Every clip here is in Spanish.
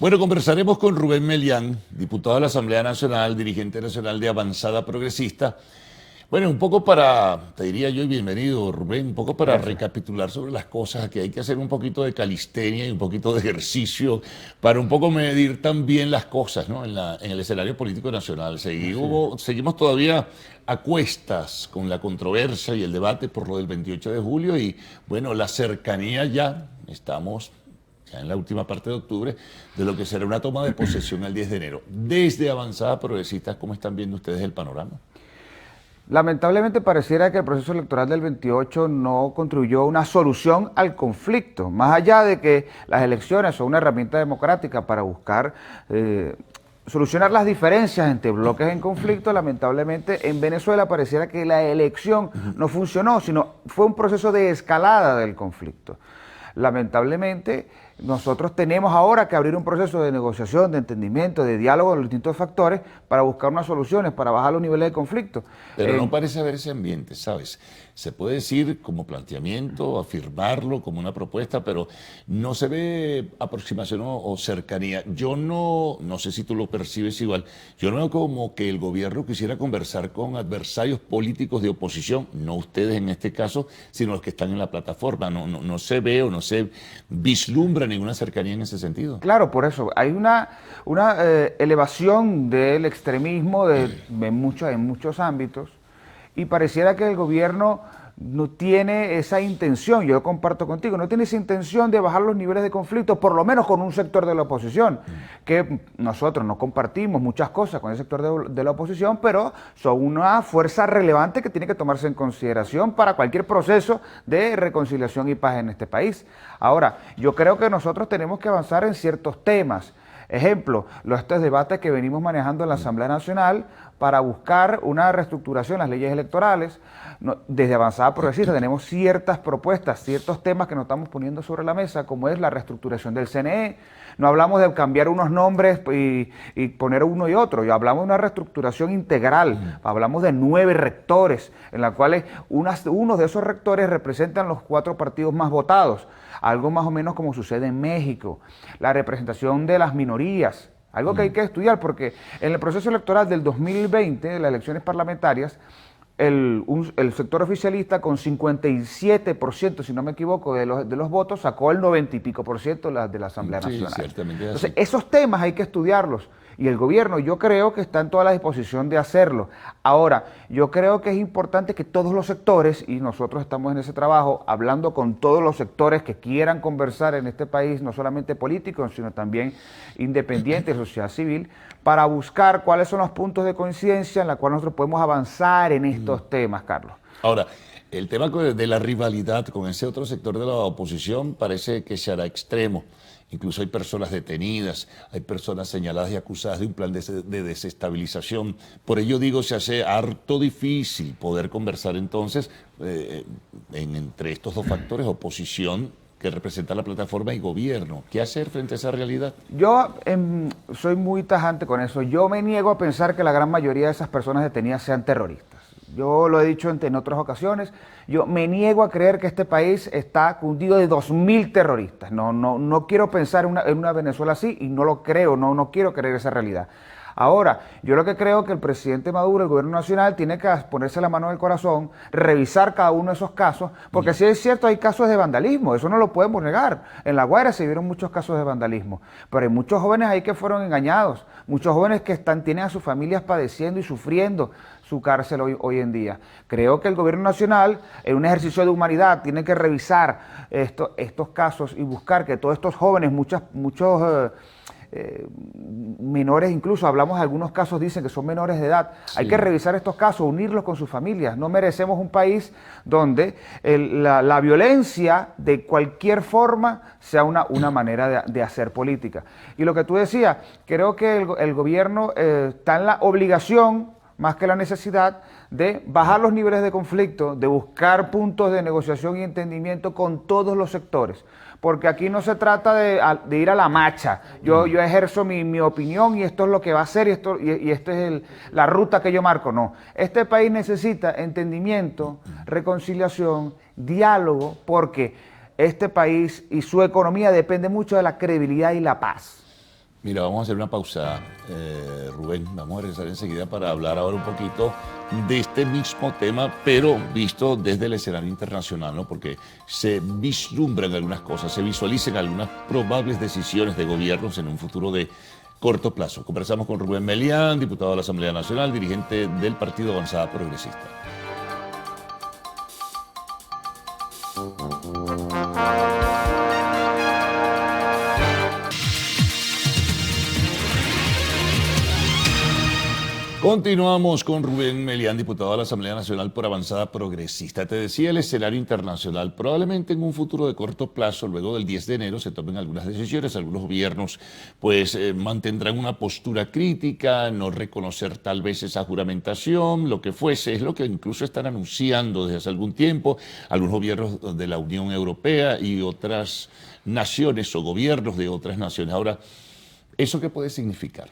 Bueno, conversaremos con Rubén Melián, diputado de la Asamblea Nacional, dirigente nacional de Avanzada Progresista. Bueno, un poco para, te diría yo, y bienvenido Rubén, un poco para Gracias. recapitular sobre las cosas, que hay que hacer un poquito de calistenia y un poquito de ejercicio para un poco medir también las cosas, ¿no? En el escenario político nacional. Así es. Seguimos todavía a cuestas con la controversia y el debate por lo del 28 de julio y, bueno, la cercanía ya, estamos ya en la última parte de octubre, de lo que será una toma de posesión el 10 de enero. Desde Avanzada Progresista, ¿cómo están viendo ustedes el panorama? Lamentablemente pareciera que el proceso electoral del 28 no contribuyó a una solución al conflicto, más allá de que las elecciones son una herramienta democrática para buscar solucionar las diferencias entre bloques en conflicto. Lamentablemente en Venezuela pareciera que la elección no funcionó, sino fue un proceso de escalada del conflicto. Lamentablemente, nosotros tenemos ahora que abrir un proceso de negociación, de entendimiento, de diálogo de los distintos factores para buscar unas soluciones, para bajar los niveles de conflicto. Pero no parece haber ese ambiente, ¿sabes? Se puede decir como planteamiento, afirmarlo como una propuesta, pero no se ve aproximación o cercanía. Yo no sé si tú lo percibes igual, yo no veo como que el gobierno quisiera conversar con adversarios políticos de oposición, no ustedes en este caso, sino los que están en la plataforma. No se ve o no se vislumbra ninguna cercanía en ese sentido. Claro, por eso hay una elevación del extremismo en muchos ámbitos y pareciera que el gobierno no tiene esa intención, yo comparto contigo, no tiene esa intención de bajar los niveles de conflicto, por lo menos con un sector de la oposición, que nosotros no compartimos muchas cosas con el sector de la oposición, pero son una fuerza relevante que tiene que tomarse en consideración para cualquier proceso de reconciliación y paz en este país. Ahora, yo creo que nosotros tenemos que avanzar en ciertos temas. Ejemplo, estos debates que venimos manejando en la Asamblea Nacional para buscar una reestructuración de las leyes electorales. Desde Avanzada Progresista tenemos ciertas propuestas, ciertos temas que nos estamos poniendo sobre la mesa, como es la reestructuración del CNE. No hablamos de cambiar unos nombres y poner uno y otro, ya hablamos de una reestructuración integral, hablamos de 9 rectores, en la cuales uno de esos rectores representan los 4 partidos más votados, algo más o menos como sucede en México. La representación de las minorías, algo que hay que estudiar, porque en el proceso electoral del 2020, de las elecciones parlamentarias, el sector oficialista con 57%, si no me equivoco, de los votos, sacó el 90 y pico por ciento de la Asamblea Sí, Nacional. ciertamente es Entonces, así. esos temas hay que estudiarlos. Y el gobierno, yo creo que está en toda la disposición de hacerlo. Ahora, yo creo que es importante que todos los sectores, y nosotros estamos en ese trabajo, hablando con todos los sectores que quieran conversar en este país, no solamente políticos, sino también independientes, sociedad civil, para buscar cuáles son los puntos de coincidencia en los cuales nosotros podemos avanzar en estos temas, Carlos. Ahora, el tema de la rivalidad con ese otro sector de la oposición parece que se hará extremo. Incluso hay personas detenidas, hay personas señaladas y acusadas de un plan de desestabilización. Por ello digo, se hace harto difícil poder conversar entonces entre estos dos factores, oposición que representa la plataforma y gobierno. ¿Qué hacer frente a esa realidad? Yo soy muy tajante con eso. Yo me niego a pensar que la gran mayoría de esas personas detenidas sean terroristas. Yo lo he dicho en otras ocasiones. Yo me niego a creer que este país está cundido de 2000 terroristas. No quiero pensar en una Venezuela así y no lo creo, no quiero creer esa realidad. Ahora, yo lo que creo que el presidente Maduro, el gobierno nacional, tiene que ponerse la mano en el corazón, revisar cada uno de esos casos, porque si es cierto, hay casos de vandalismo, eso no lo podemos negar. En La Guaira se vieron muchos casos de vandalismo, pero hay muchos jóvenes ahí que fueron engañados, muchos jóvenes que tienen a sus familias padeciendo y sufriendo su cárcel hoy en día. Creo que el gobierno nacional, en un ejercicio de humanidad, tiene que revisar estos casos y buscar que todos estos jóvenes, muchos menores, incluso hablamos de algunos casos, dicen que son menores de edad. Sí. Hay que revisar estos casos, unirlos con sus familias. No merecemos un país donde la violencia de cualquier forma sea una manera de hacer política. Y lo que tú decías, creo que el gobierno está en la obligación, más que la necesidad, de bajar los niveles de conflicto, de buscar puntos de negociación y entendimiento con todos los sectores. Porque aquí no se trata de ir a la macha. Yo ejerzo mi opinión y esto es lo que va a hacer y esta es la ruta que yo marco. No, este país necesita entendimiento, reconciliación, diálogo, porque este país y su economía depende mucho de la credibilidad y la paz. Mira, vamos a hacer una pausa, Rubén. Vamos a regresar enseguida para hablar ahora un poquito de este mismo tema, pero visto desde el escenario internacional, ¿no? Porque se vislumbran algunas cosas, se visualizan algunas probables decisiones de gobiernos en un futuro de corto plazo. Conversamos con Rubén Melián, diputado de la Asamblea Nacional, dirigente del Partido Avanzada Progresista. Continuamos con Rubén Melián, diputado de la Asamblea Nacional por Avanzada Progresista. Te decía el escenario internacional. Probablemente en un futuro de corto plazo, luego del 10 de enero, se tomen algunas decisiones. Algunos gobiernos pues mantendrán una postura crítica, no reconocer tal vez esa juramentación, lo que fuese. Es lo que incluso están anunciando desde hace algún tiempo algunos gobiernos de la Unión Europea y otras naciones o gobiernos de otras naciones. Ahora, ¿eso qué puede significar?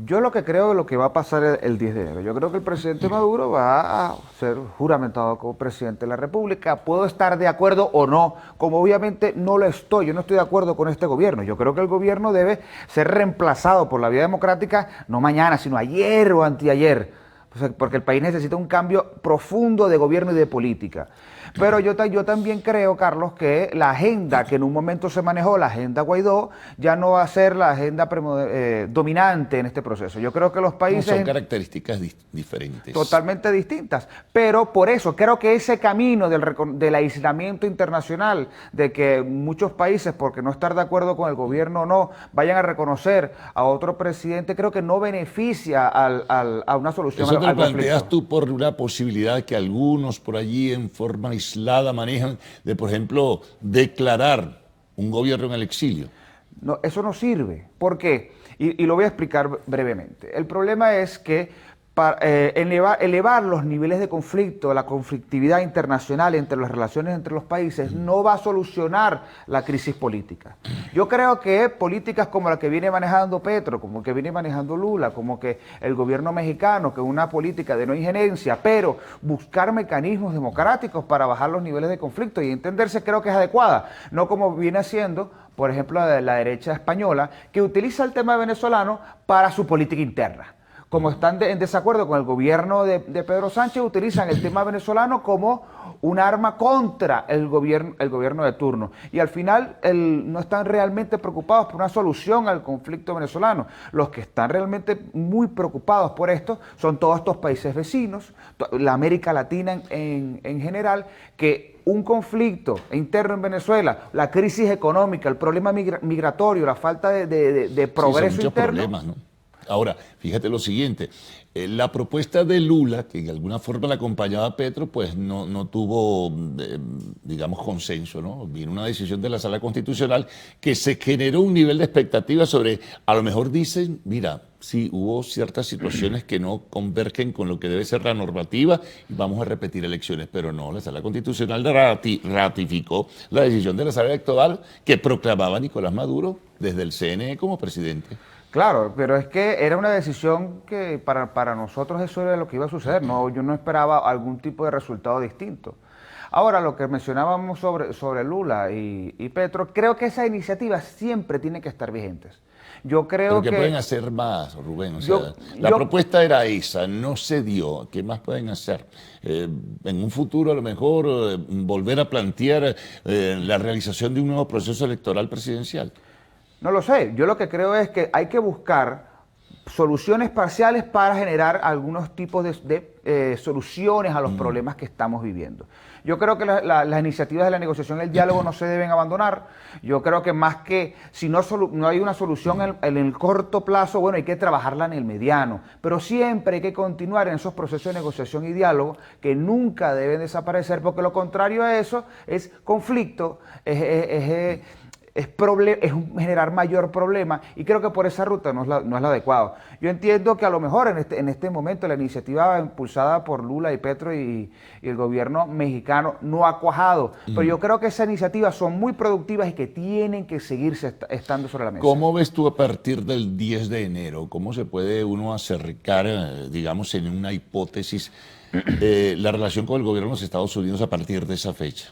Yo lo que creo es lo que va a pasar el 10 de enero. Yo creo que el presidente Maduro va a ser juramentado como presidente de la República. Puedo estar de acuerdo o no, como obviamente no lo estoy. Yo no estoy de acuerdo con este gobierno. Yo creo que el gobierno debe ser reemplazado por la vía democrática, no mañana, sino ayer o anteayer. Porque el país necesita un cambio profundo de gobierno y de política. Pero yo también creo, Carlos, que la agenda que en un momento se manejó, la agenda Guaidó, ya no va a ser la agenda dominante en este proceso. Yo creo que los países... Son características diferentes. Totalmente distintas. Pero por eso creo que ese camino del aislamiento internacional, de que muchos países, porque no estar de acuerdo con el gobierno o no, vayan a reconocer a otro presidente, creo que no beneficia a una solución al conflicto. ¿Eso te lo planteas tú por una posibilidad que algunos por allí en forma aislada manejan de, por ejemplo, declarar un gobierno en el exilio? No, eso no sirve. ¿Por qué? Y lo voy a explicar brevemente. El problema es que para elevar los niveles de conflicto, la conflictividad internacional entre las relaciones entre los países, no va a solucionar la crisis política. Yo creo que políticas como la que viene manejando Petro, como que viene manejando Lula, como que el gobierno mexicano, que es una política de no injerencia, pero buscar mecanismos democráticos para bajar los niveles de conflicto y entenderse, creo que es adecuada, no como viene haciendo, por ejemplo, la derecha española, que utiliza el tema venezolano para su política interna. Como están en desacuerdo con el gobierno de Pedro Sánchez, utilizan el tema venezolano como un arma contra el gobierno de turno. Y al final no están realmente preocupados por una solución al conflicto venezolano. Los que están realmente muy preocupados por esto son todos estos países vecinos, la América Latina en general, que un conflicto interno en Venezuela, la crisis económica, el problema migratorio, la falta de progreso son muchos interno... problemas, ¿no? Ahora, fíjate lo siguiente, la propuesta de Lula, que de alguna forma la acompañaba a Petro, pues no tuvo, digamos, consenso, ¿no? Vino una decisión de la Sala Constitucional que se generó un nivel de expectativa sobre, a lo mejor dicen, mira, sí, hubo ciertas situaciones que no convergen con lo que debe ser la normativa y vamos a repetir elecciones, pero no, la Sala Constitucional ratificó la decisión de la Sala Electoral que proclamaba Nicolás Maduro desde el CNE como presidente. Claro, pero es que era una decisión que para nosotros eso era lo que iba a suceder. No, yo no esperaba algún tipo de resultado distinto. Ahora, lo que mencionábamos sobre Lula y Petro, creo que esas iniciativas siempre tienen que estar vigentes. Yo creo que pueden hacer más, Rubén. O sea, la propuesta era esa, no se dio. ¿Qué más pueden hacer? En un futuro, a lo mejor, volver a plantear la realización de un nuevo proceso electoral presidencial. No lo sé, yo lo que creo es que hay que buscar soluciones parciales para generar algunos tipos de soluciones a los problemas que estamos viviendo. Yo creo que las iniciativas de la negociación y el diálogo no se deben abandonar. Yo creo que más que, si no hay una solución en el corto plazo, bueno, hay que trabajarla en el mediano. Pero siempre hay que continuar en esos procesos de negociación y diálogo que nunca deben desaparecer, porque lo contrario a eso es conflicto, es generar mayor problema, y creo que por esa ruta no es la adecuada. Yo entiendo que a lo mejor en este momento la iniciativa impulsada por Lula y Petro y el gobierno mexicano no ha cuajado, pero yo creo que esas iniciativas son muy productivas y que tienen que seguirse estando sobre la mesa. ¿Cómo ves tú a partir del 10 de enero? ¿Cómo se puede uno acercar, digamos, en una hipótesis, la relación con el gobierno de los Estados Unidos a partir de esa fecha?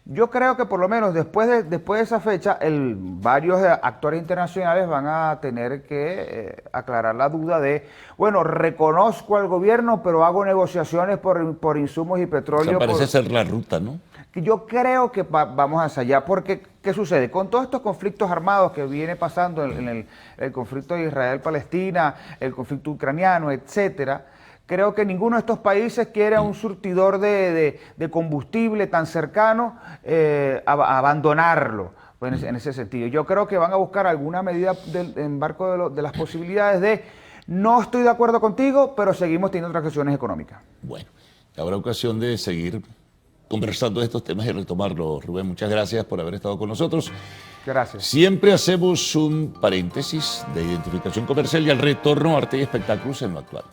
Yo creo que por lo menos después de esa fecha, varios actores internacionales van a tener que aclarar la duda de, bueno, reconozco al gobierno, pero hago negociaciones por insumos y petróleo. O sea, parece ser la ruta, ¿no? Yo creo que vamos hacia allá, porque ¿qué sucede? Con todos estos conflictos armados que viene pasando en el conflicto de Israel-Palestina, el conflicto ucraniano, etcétera, creo que ninguno de estos países quiere un surtidor de combustible tan cercano, abandonarlo pues, en ese sentido. Yo creo que van a buscar alguna medida en marco de las posibilidades de no estoy de acuerdo contigo, pero seguimos teniendo transacciones económicas. Bueno, habrá ocasión de seguir conversando de estos temas y retomarlo. Rubén, muchas gracias por haber estado con nosotros. Gracias. Siempre hacemos un paréntesis de identificación comercial y al retorno arte y espectáculos en lo actual.